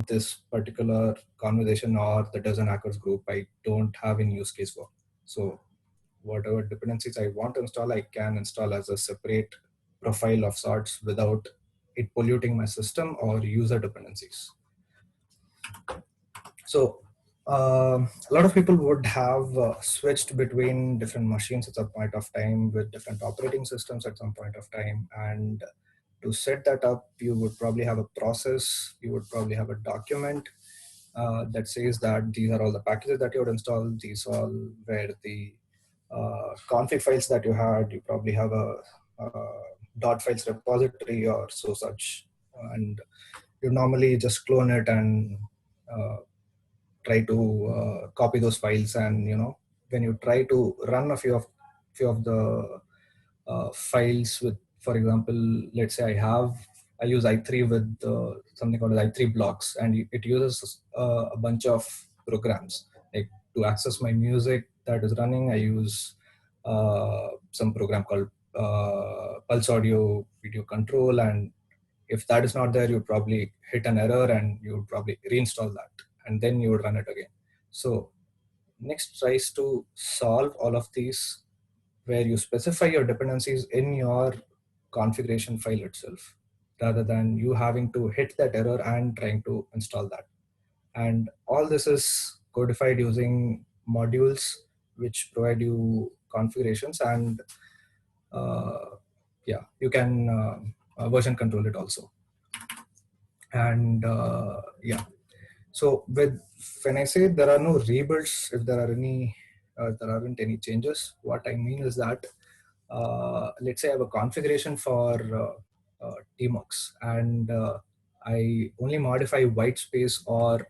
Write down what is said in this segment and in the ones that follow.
this particular conversation or the dozen hackers group, I don't have any use case for. So whatever dependencies I want to install, I can install as a separate profile of sorts without it polluting my system or user dependencies. So a lot of people would have switched between different machines at some point of time with different operating systems at some point of time. And to set that up, you would probably have a process, you would probably have a document that says that these are all the packages that you would install, these all were the config files that you had, you probably have a dot files repository or so such. And you normally just clone it and try to copy those files, and when you try to run a few of the files with, for example, let's say I use i3 with something called i3 blocks, and it uses a bunch of programs. Like, to access my music that is running, I use some program called Pulse Audio Video Control, and if that is not there, you probably hit an error and you would probably reinstall that, and then you would run it again. So Next tries to solve all of these, where you specify your dependencies in your configuration file itself, rather than you having to hit that error and trying to install that. And all this is codified using modules which provide you configurations, and yeah, you can version control it also. And yeah, so when I say there are no rebuilds, if there aren't any changes, what I mean is that let's say I have a configuration for tmux, and I only modify white space, or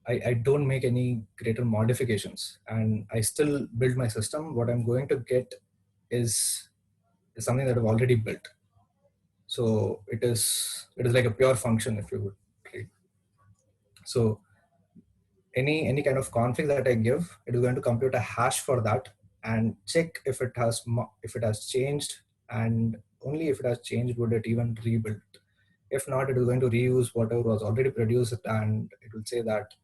I don't make any greater modifications, and I still build my system. What I'm going to get is something that I've already built. So it is like a pure function, if you would. Right? So any kind of config that I give, it is going to compute a hash for that and check if it has changed, and only if it has changed would it even rebuild. If not, it is going to reuse whatever was already produced, and it will say that,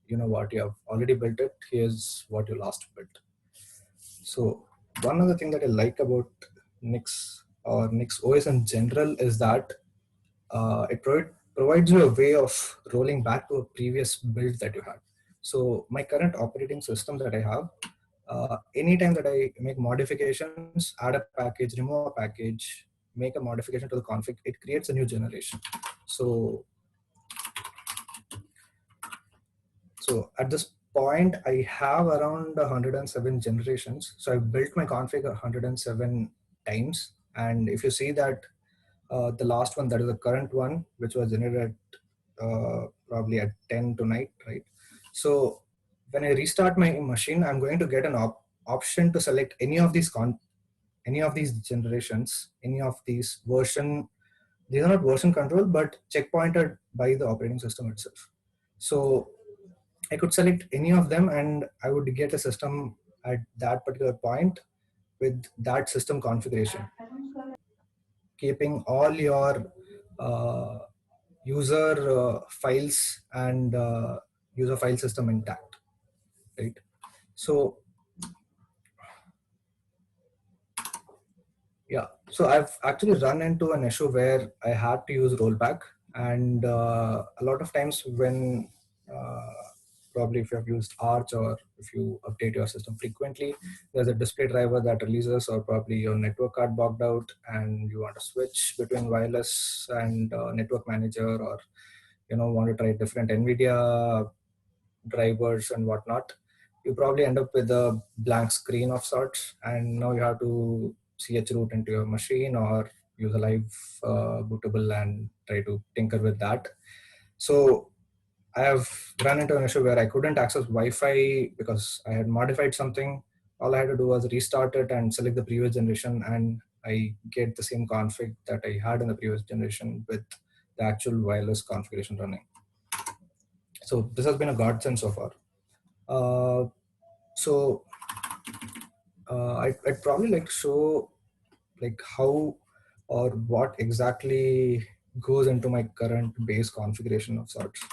you know what, you have already built it, here's what you last built. So one other thing that I like about Nix or Nix OS in general is that it provides you a way of rolling back to a previous build that you had. So my current operating system that I have, anytime that I make modifications, add a package, remove a package, make a modification to the config, it creates a new generation. So at this point, I have around 107 generations. So I've built my config 107 times. And if you see that the last one, that is the current one, which was generated probably at 10 tonight, right? So when I restart my machine, I'm going to get an option to select any of these generations, any of these version. These are not version control, but checkpointed by the operating system itself. So I could select any of them, and I would get a system at that particular point with that system configuration, keeping all your uh, user files and user file system intact, right? So yeah, so I've actually run into an issue where I had to use rollback, and a lot of times when probably if you have used Arch or if you update your system frequently, there's a display driver that releases, or probably your network card bogged out and you want to switch between wireless and network manager, or want to try different NVIDIA drivers and whatnot. You probably end up with a blank screen of sorts, and now you have to chroot into your machine or use a live bootable and try to tinker with that. So I have run into an issue where I couldn't access Wi-Fi because I had modified something. All I had to do was restart it and select the previous generation, and I get the same config that I had in the previous generation with the actual wireless configuration running. So this has been a godsend so far. So I'd probably like to show like how or what exactly goes into my current base configuration of sorts.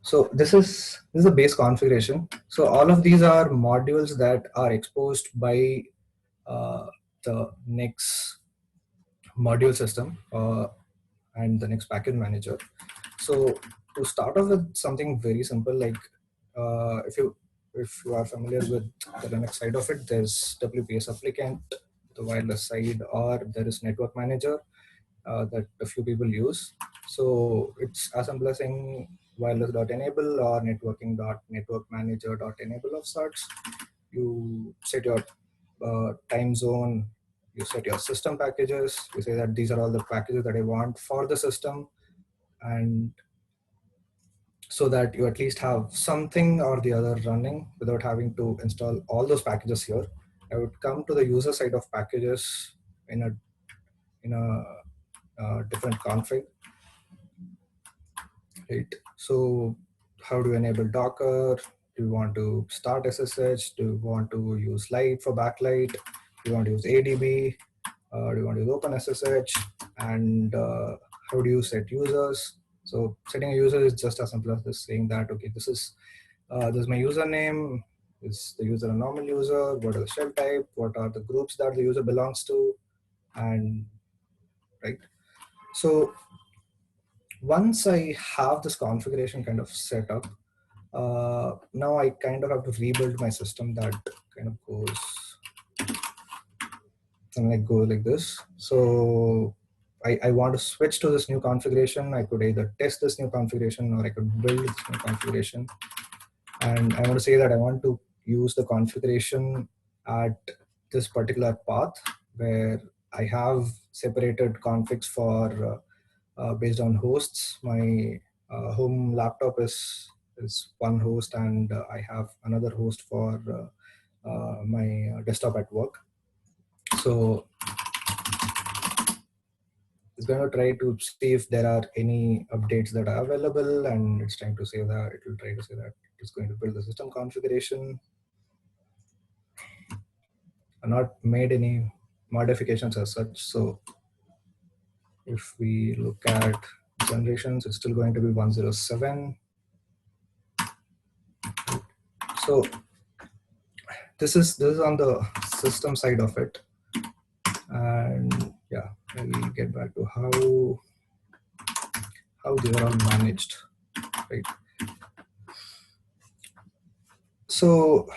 So this is the base configuration. So all of these are modules that are exposed by the Nix module system and the Nix package manager. So to start off with something very simple, like if you are familiar with the Linux side of it, there's WPS applicant, the wireless side, or there is network manager that a few people use. So it's as simple as saying wireless.enable or networking.networkmanager.enable of sorts. You set your time zone, you set your system packages, you say that these are all the packages that I want for the system, and so that you at least have something or the other running without having to install all those packages here. I would come to the user side of packages in a different config, right? So how do you enable Docker? Do you want to start SSH? Do you want to use Lite for backlight? Do you want to use ADB? Do you want to use OpenSSH? And how do you set users? So setting a user is just as simple as this, saying that, okay, this is my username. Is the user a normal user? What are the shell type? What are the groups that the user belongs to? And right. So once I have this configuration kind of set up, now I kind of have to rebuild my system that kind of goes something like this. So I want to switch to this new configuration. I could either test this new configuration or I could build this new configuration. And I want to say that I want to use the configuration at this particular path where I have separated configs for based on hosts. My home laptop is one host, and I have another host for my desktop at work. So it's going to try to see if there are any updates that are available, and it's trying to say that it will try to say that it's going to build the system configuration. I've not made any modifications as such. So if we look at generations, it's still going to be 107. So this is on the system side of it, and yeah, I'll get back to how they are all managed, right? So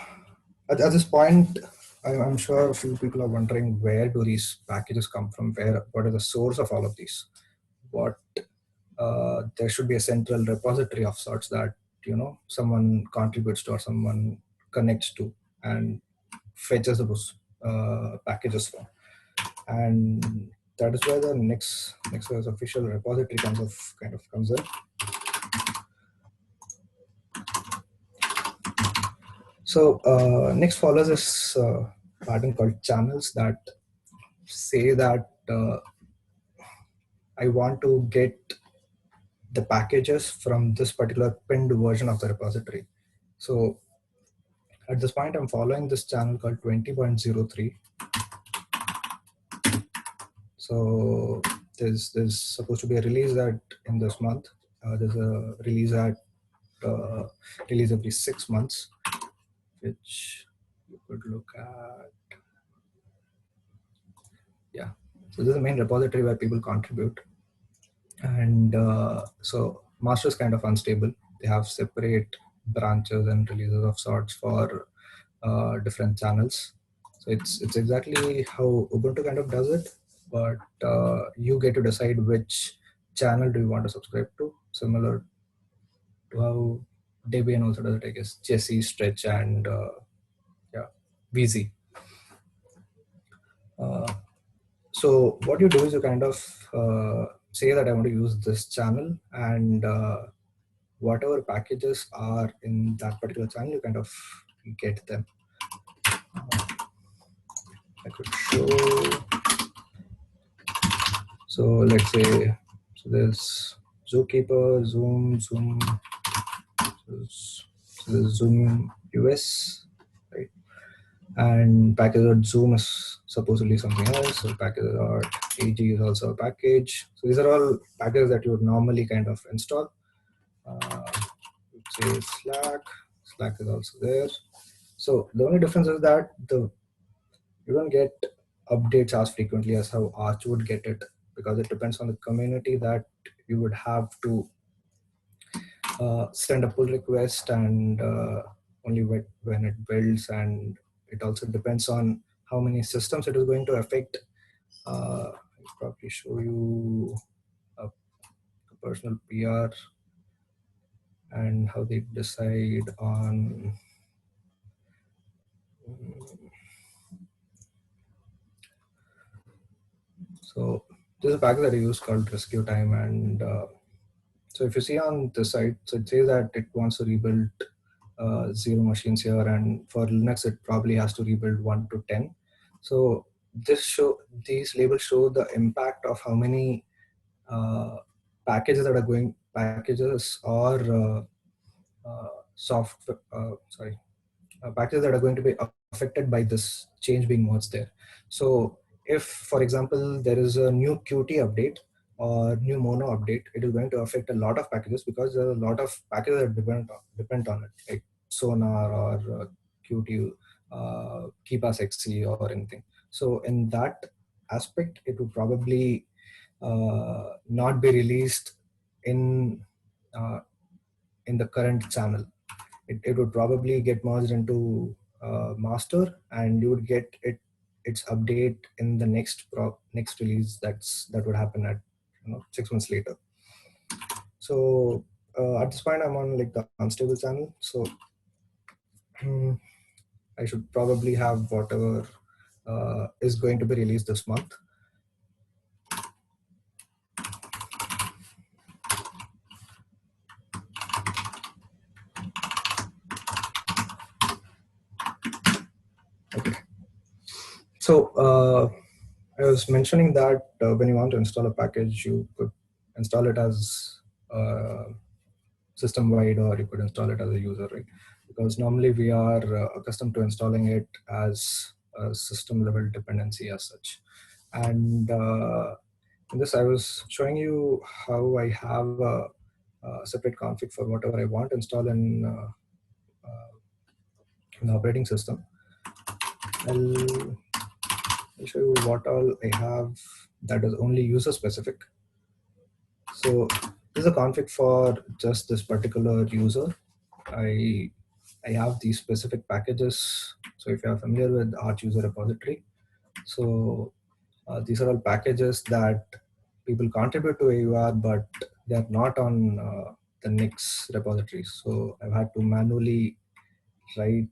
at this point, I'm sure a few people are wondering, where do these packages come from? What is the source of all of these? What there should be a central repository of sorts that someone contributes to or someone connects to and fetches those packages from, and that is where the next official repository kind of comes in. So next follows this pattern called channels that say that I want to get the packages from this particular pinned version of the repository. So at this point, I'm following this channel called 20.03. So there's supposed to be a release in this month. There's a release release every 6 months, which you could look at. Yeah. So this is the main repository where people contribute. And so master is kind of unstable. They have separate branches and releases of sorts for different channels. So it's exactly how Ubuntu kind of does it, but you get to decide which channel do you want to subscribe to, similar to how Debian also does it, I guess. Jesse, Stretch, and yeah, VZ. So what you do is you kind of say that I want to use this channel, and whatever packages are in that particular channel, you kind of get them. I could show. So let's say, so there's Zookeeper, Zoom, so there's Zoom US, right? and package.zoom is supposedly something else. So package.ag is also a package. So these are all packages that you would normally kind of install. Say Slack. Slack is also there. So the only difference is that you don't get updates as frequently as how Arch would get it, because it depends on the community that you would have to send a pull request, and only when it builds, and it also depends on how many systems it is going to affect. I'll probably show you a personal PR and how they decide on. So there's a package that I use called Rescue Time, and so if you see on the site, so it says that it wants to rebuild 0 machines here, and for Linux it probably has to rebuild 1 to 10. So these labels show the impact of how many uh, packages or software packages that are going to be affected by this change being merged there. So if, for example, there is a new Qt update or new Mono update, it is going to affect a lot of packages, because there are a lot of packages that depend on it, like Sonar or Qt, KeePass XC or anything. So in that aspect, it would probably not be released in uh, in the current channel. It would probably get merged into master, and you would get its update in the next release that would happen at 6 months later. So at this point I'm on like the unstable channel, so I should probably have whatever is going to be released this month. Okay, so I was mentioning that when you want to install a package, you could install it as system wide, or you could install it as a user, right? Because normally we are accustomed to installing it as a system level dependency as such. And in this, I was showing you how I have a separate config for whatever I want to install in the operating system. I'll show you what all I have that is only user specific. So this is a config for just this particular user. I have these specific packages. So if you are familiar with Arch user repository, so these are all packages that people contribute to AUR, but they're not on the Nix repository. So I've had to manually write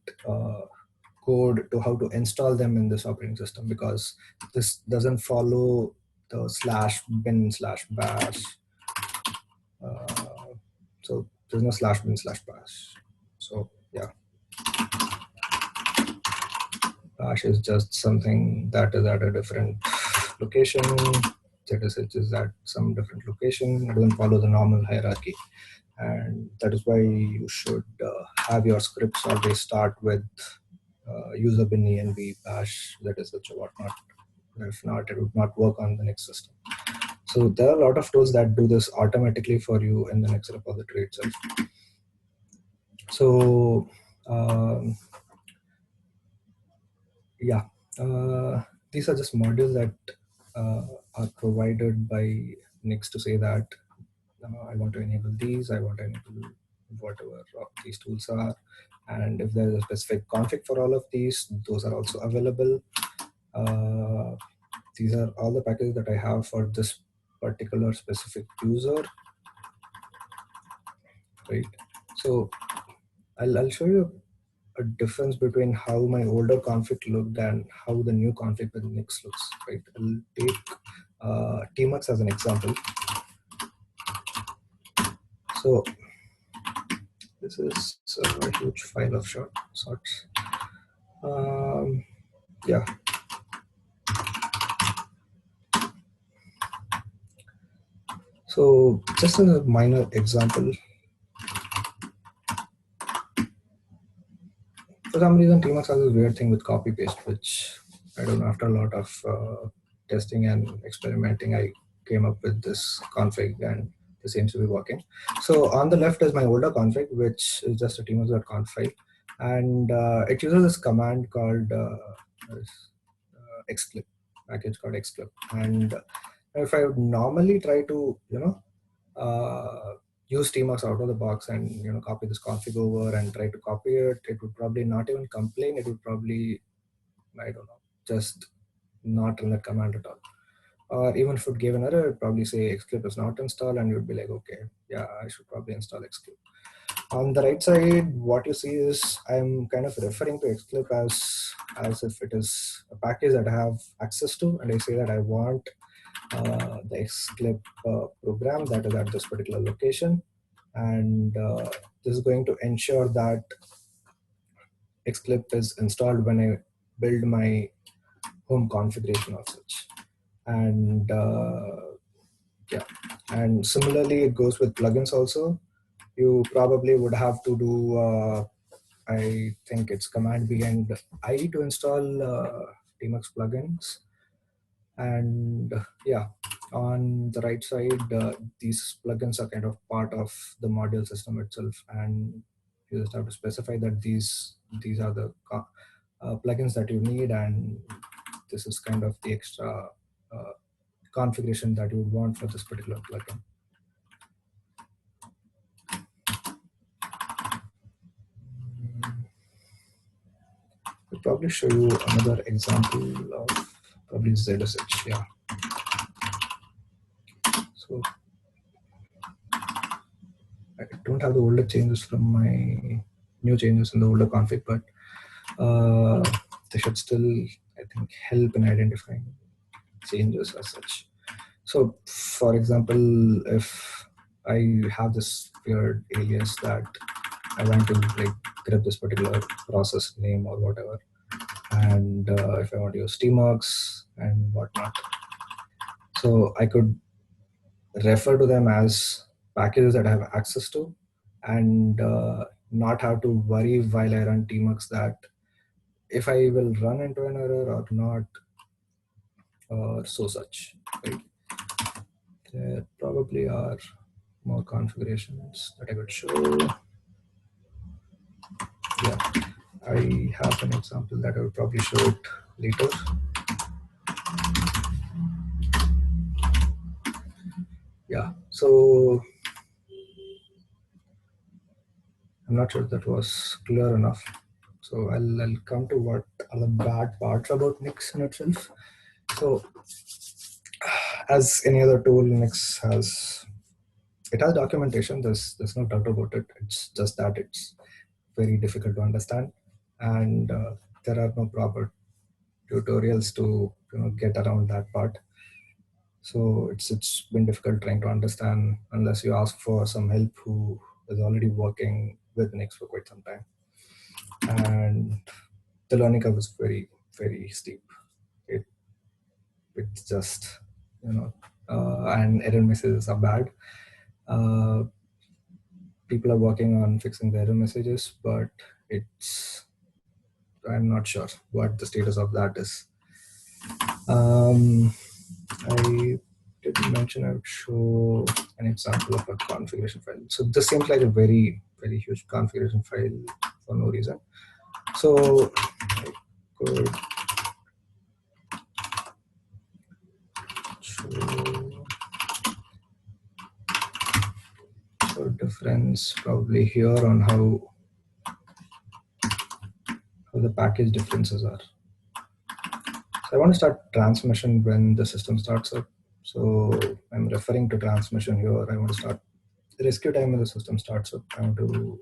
code to how to install them in this operating system, because this doesn't follow the /bin/bash. So there's no /bin/bash. So yeah, bash is just something that is at a different location. ZSH is at some different location. It doesn't follow the normal hierarchy. And that is why you should have your scripts always start with user bin env bash ZSH or whatnot. If not, it would not work on the Nix system. So there are a lot of tools that do this automatically for you in the Nix repository itself. So yeah, these are just modules that are provided by Nix to say that I want to enable these, I want to enable whatever these tools are, and if there is a specific config for all of these, those are also available. These are all the packages that I have for this particular specific user, right? So I'll show you a difference between how my older config looked and how the new config with Nix looks, right? I'll take Tmux as an example. So this is a huge file of sorts. Yeah. So just as a minor example, for some reason, Tmux has this weird thing with copy paste, which I don't know. After a lot of testing and experimenting, I came up with this config, and it seems to be working. So on the left is my older config, which is just a tmux.conf file, and it uses this command called xclip, package called xclip. And if I would normally try to, use tmux out of the box and copy this config over and try to copy it, it would probably not even complain. It would probably, I don't know, just not run that command at all. Or even if it gave an error, it would probably say xclip is not installed, and you'd be like, okay, yeah, I should probably install xclip. On the right side, what you see is I'm kind of referring to xclip as if it is a package that I have access to, and I say that I want the xclip program that is at this particular location, and this is going to ensure that xclip is installed when I build my home configuration of such. And yeah, and similarly it goes with plugins also. You probably would have to do I think it's command B and I to install tmux plugins. And yeah, on the right side, these plugins are kind of part of the module system itself, and you just have to specify that these are the plugins that you need, and this is kind of the extra configuration that you would want for this particular plugin. I'll probably show you another example of probably ZSH. Yeah. So I don't have the older changes from my new changes in the older config, but they should still, I think, help in identifying changes as such. So for example, if I have this weird alias that I want to like grab this particular process name or whatever, and if I want to use tmux and whatnot, so I could refer to them as packages that I have access to, and not have to worry while I run tmux that if I will run into an error or not, or so such. Right? There probably are more configurations that I could show. Yeah, I have an example that I will probably show it later. Yeah, so I'm not sure if that was clear enough. So I'll come to what are the bad parts about Nix in itself. So as any other tool, Nix has documentation. There's no doubt about it. It's just that it's very difficult to understand, and there are no proper tutorials to get around that part. So it's been difficult trying to understand unless you ask for some help who is already working with Nix for quite some time. And the learning curve is very, very steep. It's just, and error messages are bad. People are working on fixing the error messages, but I'm not sure what the status of that is. I did mention I would show an example of a configuration file. So this seems like a very, very huge configuration file for no reason. So I could show difference probably here on how the package differences are. So I want to start transmission when the system starts up. So I'm referring to transmission here. I want to start rescue time when the system starts up. I want to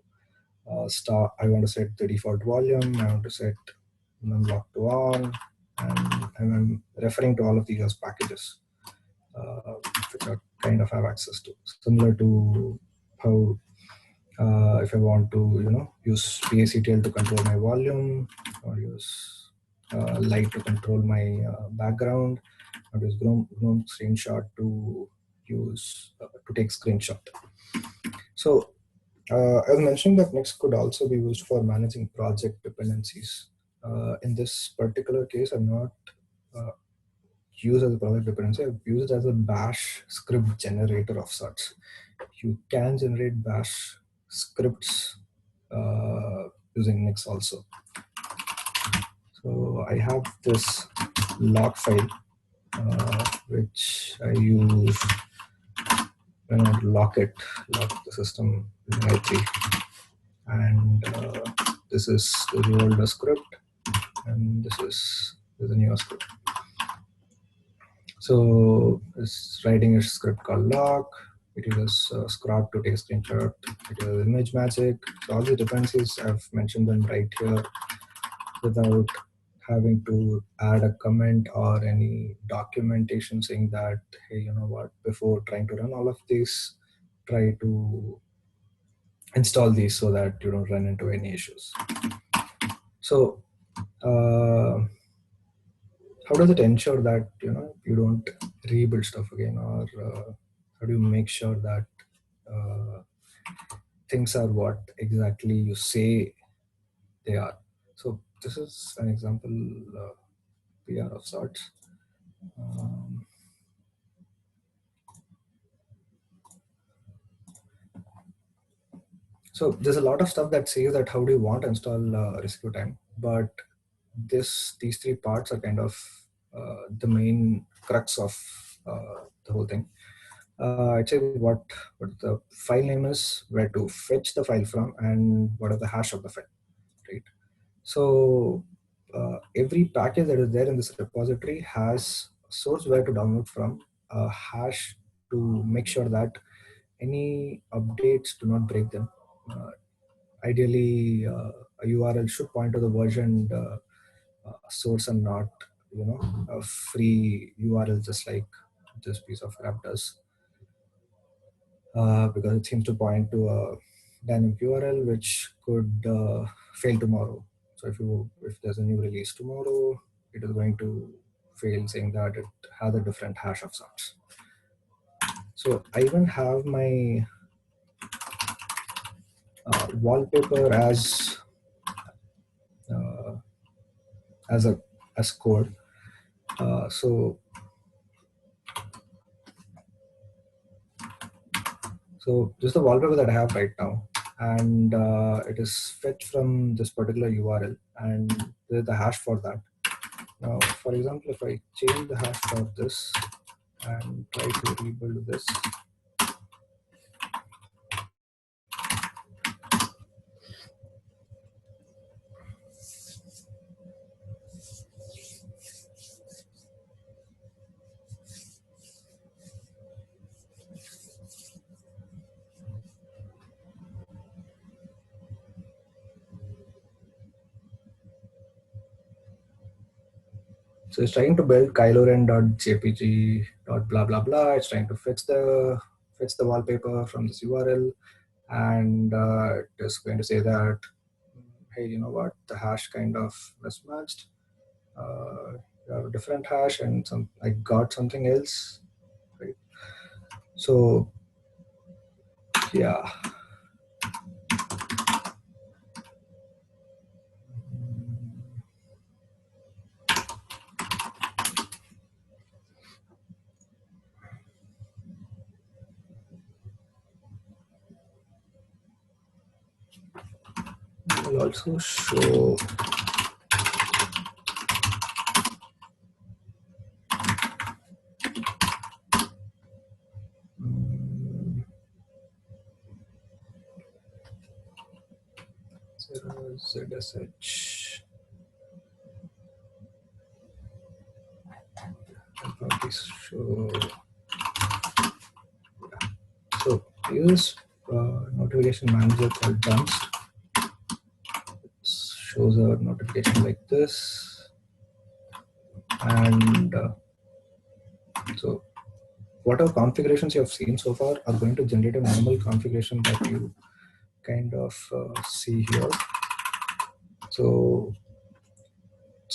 I want to set the default volume. I want to set numblock to on, and I'm referring to all of these as packages, which I kind of have access to. Similar to how if I want to use PACTL to control my volume, or use light to control my background, or use GNOME screenshot to use to take screenshot. So I was mentioning that Nix could also be used for managing project dependencies. In this particular case, I'm not uh, used as a project dependency. I've used it as a bash script generator of sorts. You can generate bash scripts using Nix also. So I have this log file which I use when I lock the system using i3. And this is the older script, and this is the newer script. So it's writing a script called lock. It uses Scrap to take a screenshot. It uses ImageMagick. So all the dependencies I've mentioned them right here without having to add a comment or any documentation saying that, hey, you know what, before trying to run all of these, try to install these so that you don't run into any issues. So how does it ensure that you don't rebuild stuff again, or how do you make sure that uh, things are what exactly you say they are? So this is an example PR of sorts. So there's a lot of stuff that says that how do you want to install rescue time, but these three parts are kind of the main crux of the whole thing. I'd say what the file name is, where to fetch the file from, and what are the hash of the file, right? So every package that is there in this repository has a source where to download from, a hash to make sure that any updates do not break them. Ideally, a URL should point to the version source and not, a free URL just like this piece of crap does. Because it seems to point to a dynamic URL which could fail tomorrow. So if there's a new release tomorrow, it is going to fail, saying that it has a different hash of sorts. So I even have my wallpaper as code. So this is the wallpaper that I have right now, and it is fetched from this particular URL, and there's the hash for that. Now, for example, if I change the hash for this and try to rebuild this, so it's trying to build kyloren.jpg blah blah blah. It's trying to fetch the wallpaper from this URL, and it is going to say that, hey, you know what, the hash kind of mismatched. You have a different hash, and I got something else, right? So yeah. I'll also show ZSH. I'll probably show. Yeah. So use notification manager called Dunst. It shows a notification like this, and so whatever configurations you have seen so far are going to generate a normal configuration that you kind of see here. So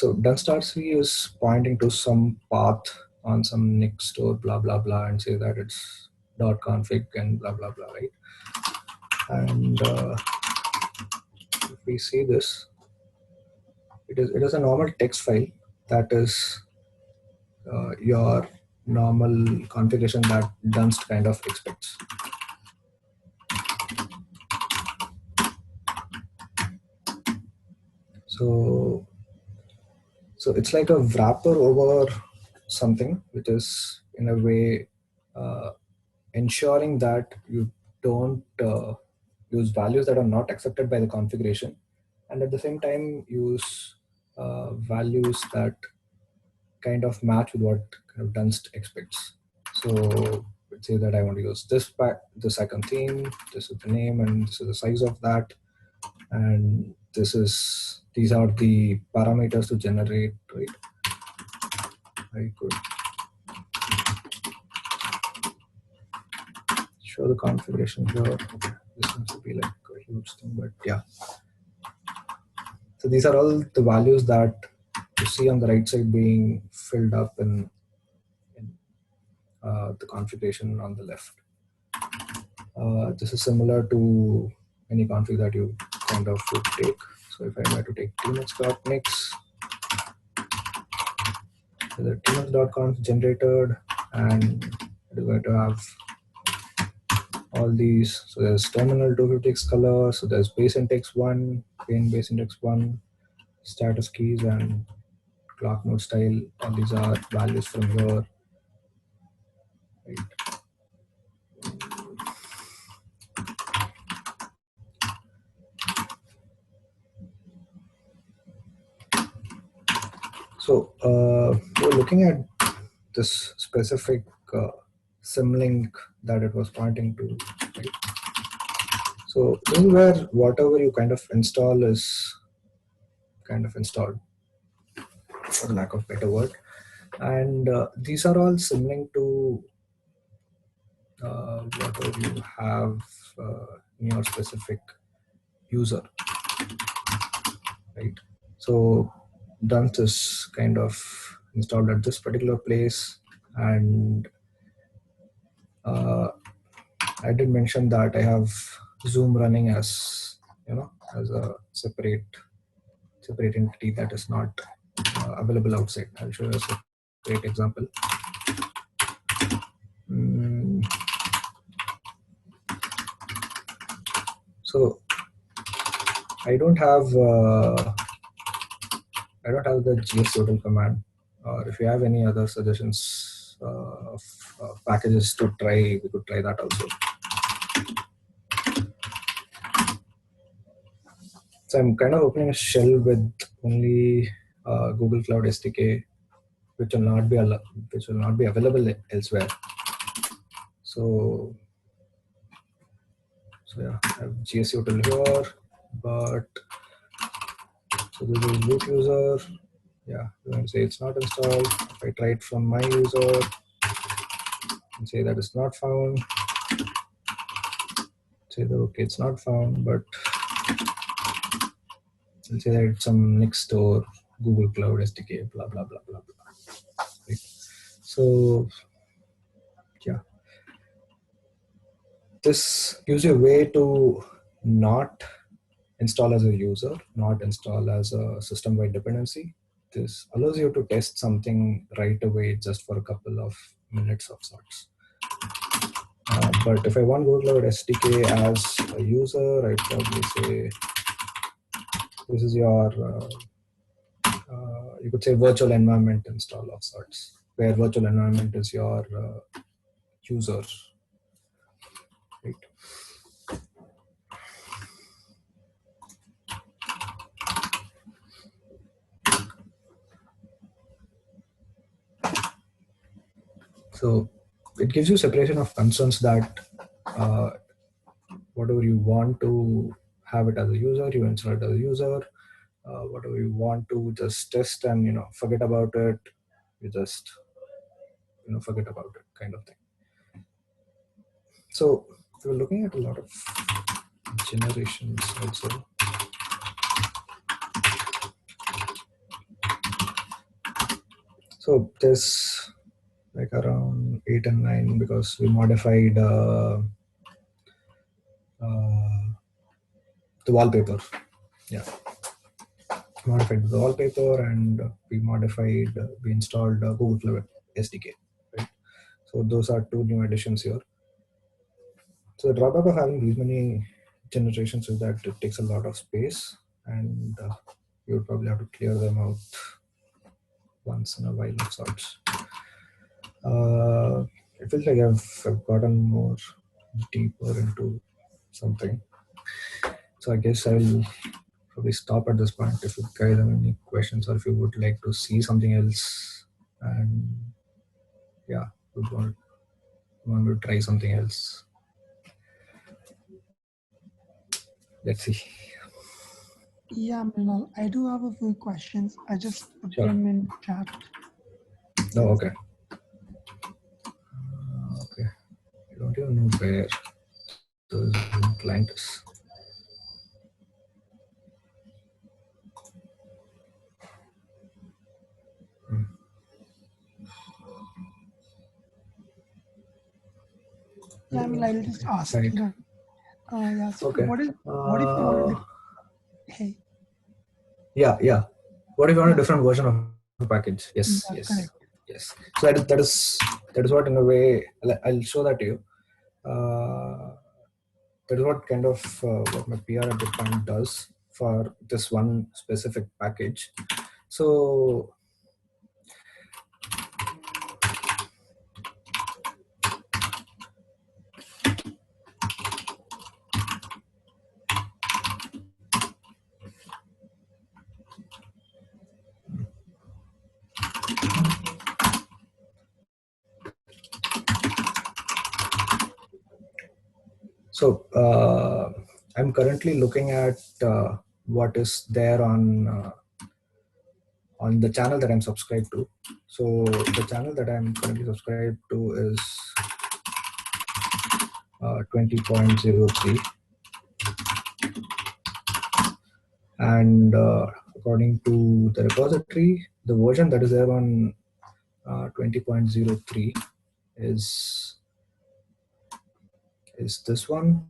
Dunst.c is pointing to some path on some Nix store, blah blah blah, and say that it's .config and blah blah blah, right? And if we see this, it is a normal text file that is your normal configuration that Dunst kind of expects. So it's like a wrapper over something, which is in a way ensuring that you don't use values that are not accepted by the configuration, and at the same time use values that kind of match with what kind of Dunst expects. So let's say that I want to use this icon theme, this is the name, and this is the size of that, and these are the parameters to generate, right? I could show the configuration here. Okay, this seems to be like a huge thing, but yeah. So these are all the values that you see on the right side being filled up in the configuration on the left. This is similar to any config that you kind of would take. So if I were to take tmux.mix, so the tmux.conf generated, and it is going to have all these. So there's terminal 256 color, so there's base index 1, main base index 1, status keys, and clock mode style. All these are values from here. Right. So we're looking at this specific symlink that it was pointing to. Right? So this is where whatever you kind of install is kind of installed, for the lack of better word. And these are all symlink to whatever you have in your specific user, right? So Dunst is kind of installed at this particular place, and I did mention that I have Zoom running as as a separate entity that is not available outside. I'll show you a separate example. So I don't have the gsutil command. Or if you have any other suggestions of packages to try, we could try that also. So I'm kind of opening a shell with only Google Cloud SDK, which will not be available elsewhere. So yeah, I have gsutil here, but so this is root user. Yeah, you can say it's not installed. If I try it from my user and say that it's not found, say that okay, it's not found, but I'll say that it's some next door Google Cloud SDK, blah blah blah blah blah. Right? So yeah, this gives you a way to not install as a user, not install as a system-wide dependency. This allows you to test something right away just for a couple of minutes of sorts. But if I want Google Cloud SDK as a user, I'd probably say this is your, you could say virtual environment install of sorts, where virtual environment is your user. Right. So it gives you separation of concerns that whatever you want to have it as a user, you install it as a user. Whatever you want to just test and forget about it, you just forget about it, kind of thing. So we're looking at a lot of generations also. So there's like around 8 and 9 because we modified the wallpaper. Yeah, modified the wallpaper, and we installed Google Flow SDK. Right. So those are two new additions here. So the drawback of having these many generations is that it takes a lot of space, and you would probably have to clear them out once in a while of sorts. It feels like I've gotten more deeper into something. So I guess I'll probably stop at this point. If you guys have any questions, or if you would like to see something else, and yeah, would want to try something else. Let's see. Yeah, Mrinal, I do have a few questions. I just put Sure. them in chat. Oh, okay. Okay. I don't even know where the client is. Yeah, I mean, I'll just ask Right. you. Yeah. So, Okay. what if you want to? Hey. Yeah. What if you want a Yeah. different version of a package? Yes. Yeah. Correct. Yes. So that is what, in a way, I'll show that to you. That is what kind of what my PR at this point does for this one specific package. So I'm currently looking at what is there on the channel that I'm subscribed to. So the channel that I'm currently subscribed to is 20.03, and according to the repository, the version that is there on 20.03 is this one,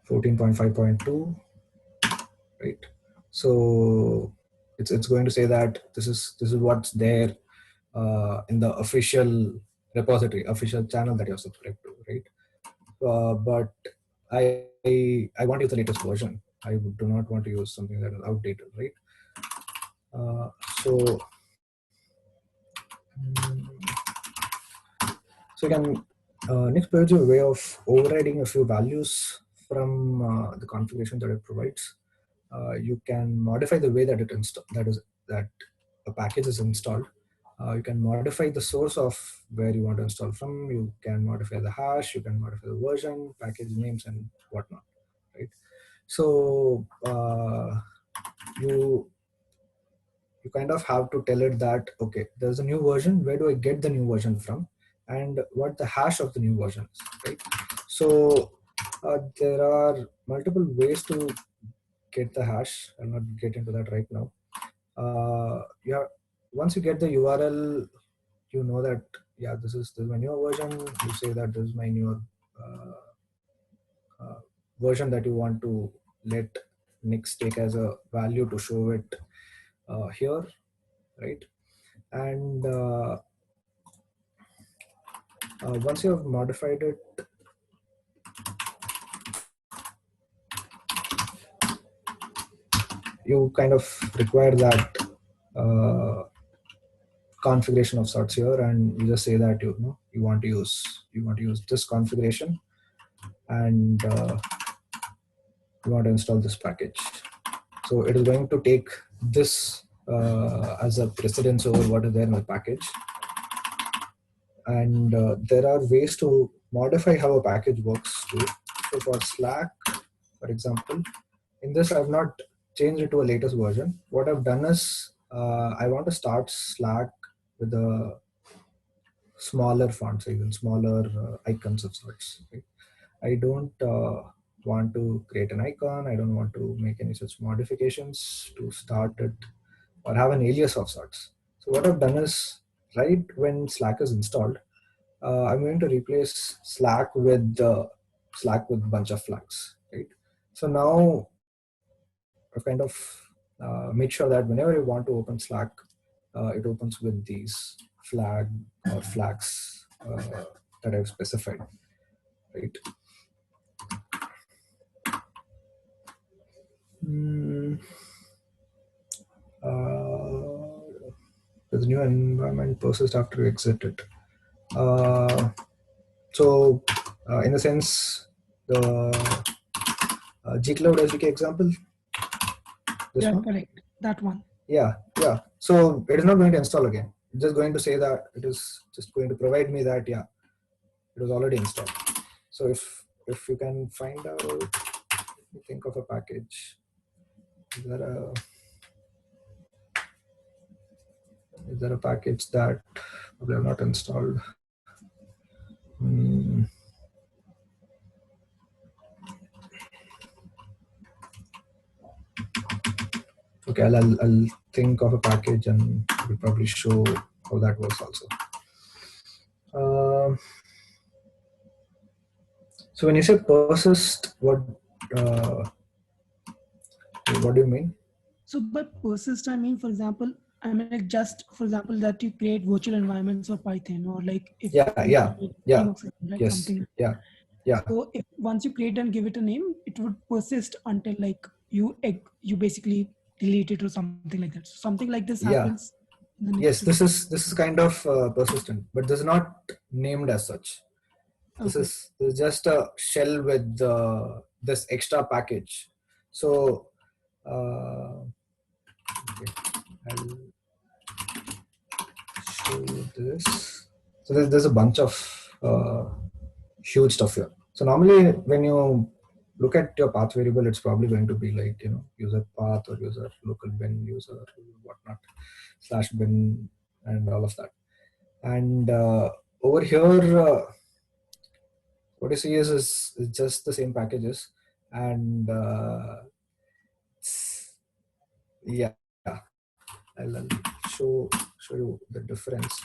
14.5.2, right? So it's going to say that this is what's there in the official repository, official channel that you're subscribed to, right? But I want to use the latest version. I do not want to use something that is outdated, right? So so you can Nix provides you a way of overriding a few values from the configuration that it provides. You can modify the way that that a package is installed. You can modify the source of where you want to install from. You can modify the hash. You can modify the version, package names, and whatnot. Right. So you kind of have to tell it that, okay, there's a new version. Where do I get the new version from, and what the hash of the new version is, right? So there are multiple ways to get the hash. I'll not get into that right now. Once you get the URL, you know that, yeah, this is my newer version. You say that this is my newer version that you want to let Nix take as a value to show it here, right? And once you have modified it, you kind of require that configuration of sorts here, and you just say that you want to use this configuration, and you want to install this package. So it is going to take this as a precedence over what is there in the package. And there are ways to modify how a package works too. So for Slack, for example, in this I've not changed it to a latest version. What I've done is I want to start Slack with a smaller font size and smaller icons of sorts. Right? I don't want to create an icon. I don't want to make any such modifications to start it or have an alias of sorts. So what I've done is, right when Slack is installed, I'm going to replace Slack with Slack with bunch of flags, right? So now I've kind of made sure that whenever you want to open Slack, it opens with these flags that I've specified, right? There's a new environment persist after you exit it. So in a sense, the Gcloud SDK example, this Yeah, one? correct. That one. Yeah. So it is not going to install again. It's just going to say that it is just going to provide me that, yeah, it was already installed. So if you can find out, let me think of a package. Is there a package that probably I've not installed? Okay, I'll think of a package and we'll probably show how that works also. So when you say persist, what do you mean? So by persist, I mean, for example, I mean like just for example that you create virtual environments for Python, or like if you create Yeah, Linux, right? yes, Something. yeah. So if once you create and give it a name, it would persist until like you basically delete it or something like that. So something like this Yeah. happens in the next Yes, step. this is kind of persistent, but this is not named as such. This Okay. is just a shell with this extra package. So okay, I'll show you this. So there's a bunch of huge stuff here. So normally when you look at your path variable, it's probably going to be like, user path or user local bin, user whatnot, /bin, and all of that. And over here, what you see is just the same packages. And yeah, I'll show you the difference.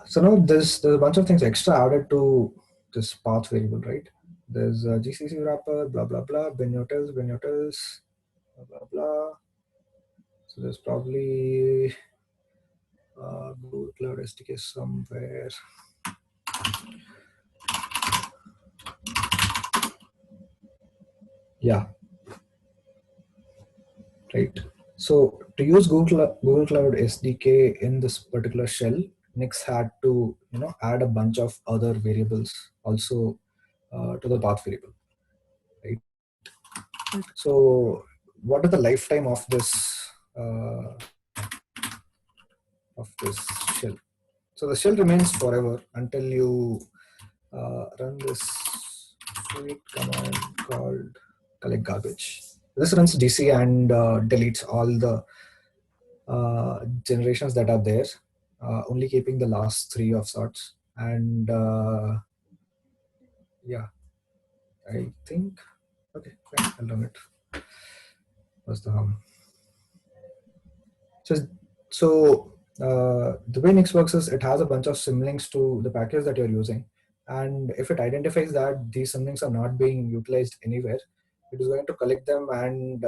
So now there's a bunch of things extra added to this path variable, right? There's a GCC wrapper, blah blah blah, bin-utils, blah blah blah. So there's probably Google Cloud SDK somewhere. Yeah, right. So to use Google Cloud SDK in this particular shell, Nix had to add a bunch of other variables also to the path variable, right? So what is the lifetime of this shell? So the shell remains forever until you run this sweet command called collect garbage. This runs DC and deletes all the generations that are there, only keeping the last three of sorts. And yeah, I think, okay, fine, I'll run it. What's the harm? So the way Nix works is it has a bunch of symlinks to the package that you're using. And if it identifies that these symlinks are not being utilized anywhere, it is going to collect them and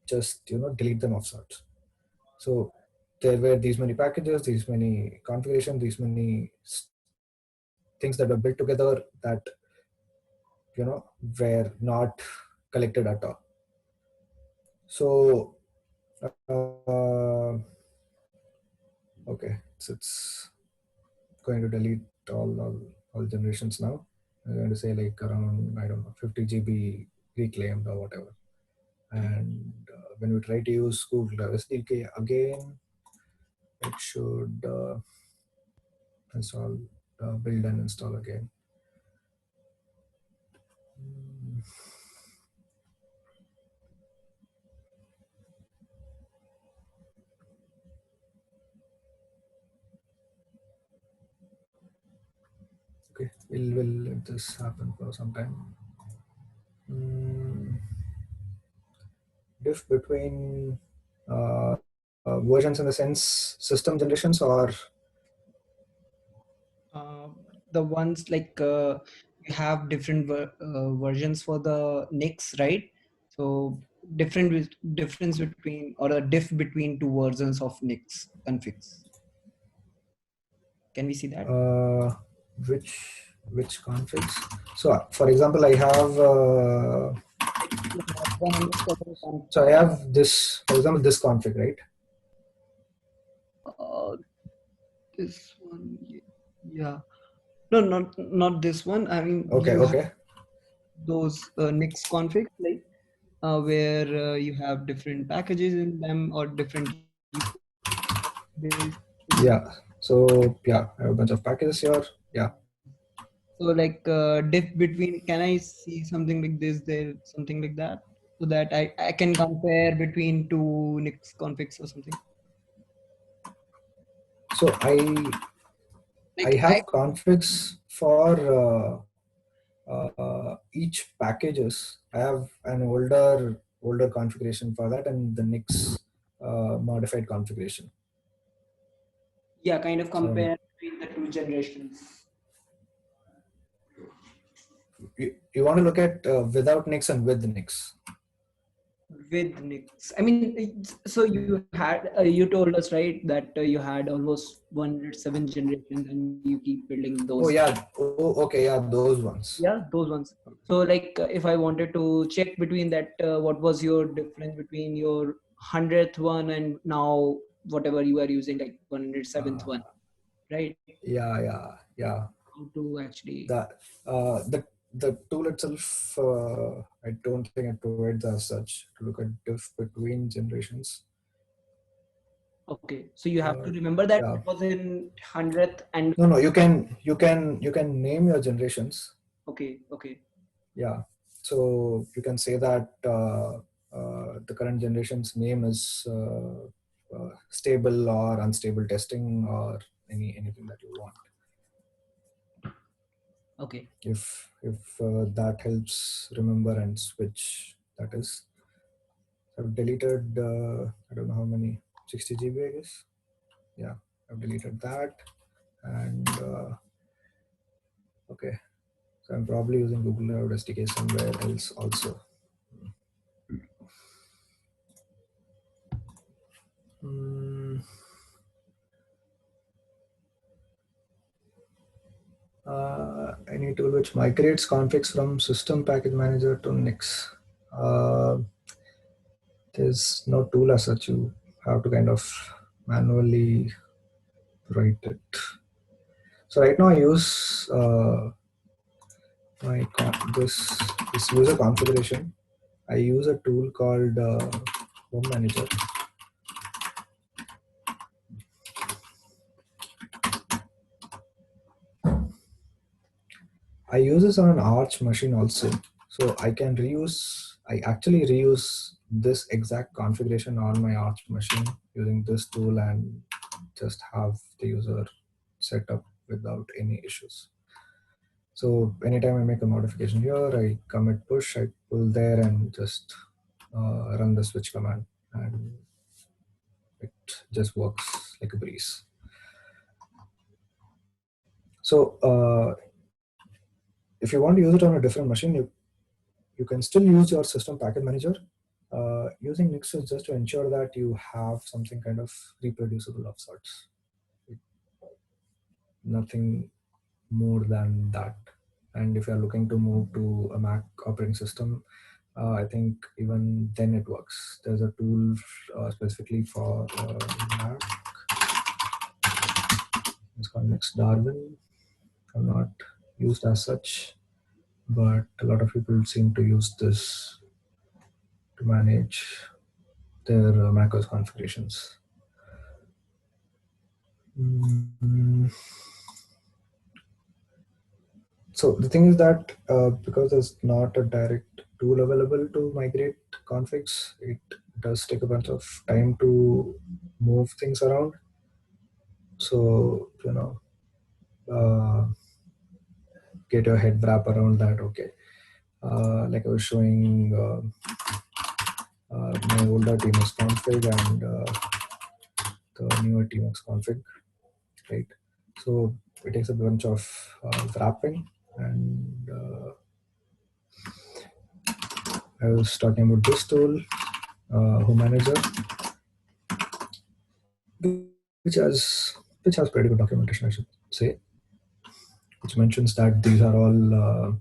just delete them off sorts. So there were these many packages, these many configurations, these many things that were built together that were not collected at all. So okay, so it's going to delete all generations now. I'm going to say like around, I don't know, 50 GB reclaimed or whatever. And when we try to use Google SDK again, it should install, build and install again. Okay, we'll let this happen for some time. Diff between versions in the sense system generations, or the ones like you have different versions for the Nix, right? So difference between, or a diff between two versions of Nix configs. Can we see that? which configs? So for example, I have so I have this, for example, this config, right? This one, yeah. No, not this one. I mean, Okay, you okay. have those Nix configs, like where you have different packages in them or different. Yeah. So yeah, I have a bunch of packages here. Yeah. So like diff between, can I see something like this there, something like that, so that I can compare between two Nix configs or something? So I Like have configs for each packages. I have an older configuration for that, and the Nix modified configuration. Yeah, kind of compare between the two generations. You want to look at without Nix and with Nix. With Nix, I mean, so you had you told us, right, that you had almost 107 generations and you keep building those. Oh yeah. Oh, okay. Yeah, those ones. Yeah, those ones. So like if I wanted to check between that, what was your difference between your 100th one and now whatever you are using, like 107th one, right? Yeah. How to actually The tool itself, I don't think it provides as such to look at diff between generations. Okay, so you have to remember that it was in 100th and no, you can name your generations. Okay. Yeah, so you can say that the current generation's name is stable or unstable testing, or anything that you want. Okay. If that helps remember and switch, that is. I've deleted I don't know how many, 60 GB, I guess. Yeah, I've deleted that, and okay, so I'm probably using Google Cloud SDK somewhere else also. Any tool which migrates configs from system package manager to Nix. There's no tool as such. You have to kind of manually write it. So right now I use this user configuration. I use a tool called Home Manager. I use this on an Arch machine also, so I actually reuse this exact configuration on my Arch machine using this tool and just have the user set up without any issues. So anytime I make a modification here, I commit push, I pull there and just run the switch command, and it just works like a breeze. So if you want to use it on a different machine, you can still use your system package manager. Using Nix is just to ensure that you have something kind of reproducible of sorts. Nothing more than that. And if you're looking to move to a Mac operating system, I think even then it works. There's a tool specifically for Mac. It's called Nix Darwin. I've not used as such, but a lot of people seem to use this to manage their macOS configurations. So the thing is that because there's not a direct tool available to migrate configs, it does take a bunch of time to move things around. So, get your head wrap around that. Okay, like I was showing, my older Linux config, and the newer tmux config, right? So it takes a bunch of wrapping, and I was talking about this tool, Home Manager, which has pretty good documentation, I should say, which mentions that these are all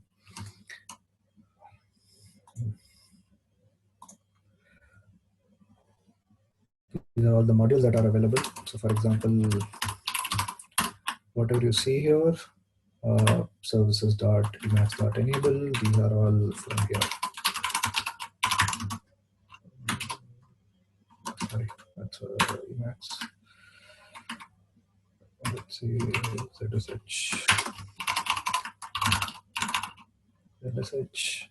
the modules that are available. So for example, whatever you see here, services.emacs.enable, these are all from here. Sorry, that's Emacs. Let's see, ZSH,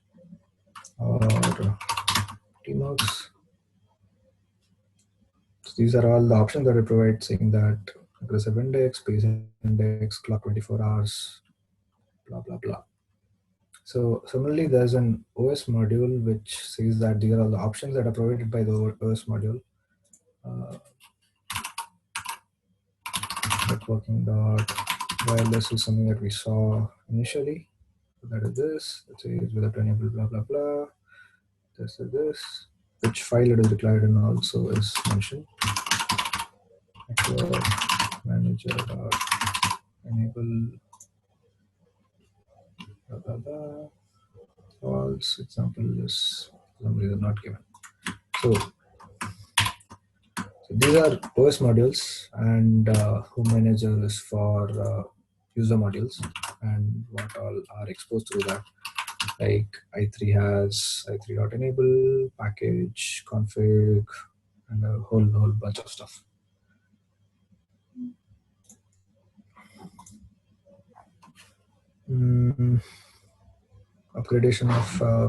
or tmux. So these are all the options that it provides, saying that aggressive index, space index, clock 24 hours, blah, blah, blah. So similarly, there's an OS module which says that these are all the options that are provided by the OS module. Networking dot wireless is something that we saw initially. So that is this. It says without enable blah blah blah. This is this. Which file it is declared in also is mentioned. Network manager dot enable blah blah blah. False example is for some reason not given. So these are OS modules, and Home Manager is for user modules, and what all are exposed through that. Like i3 has i3.enable, package, config, and a whole bunch of stuff. Upgradation of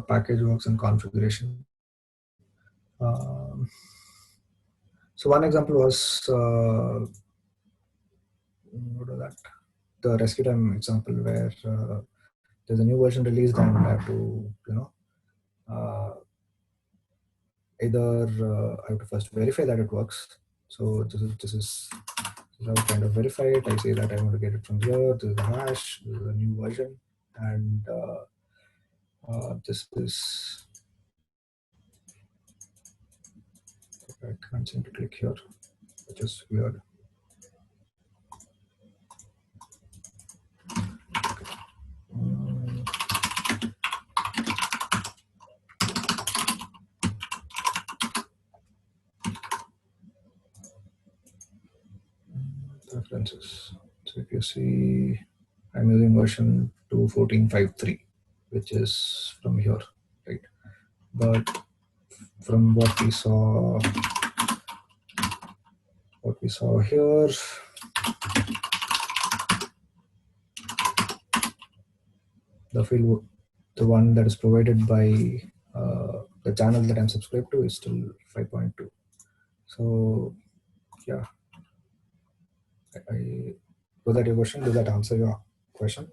package works and configuration. So one example was what was that? The rescue time example, where there's a new version released and I have to, either I have to first verify that it works. So this is how I kind of verify it. I say that I want to get it from here. This is the hash. This is a new version, and this is. I can't seem to click here, which is weird. References. So if you see, I'm using version 2.14.5.3, which is from here, right? But from what we saw here, the field, the one that is provided by the channel that I'm subscribed to, is still 5.2. So yeah, was that your question? Does that answer your question?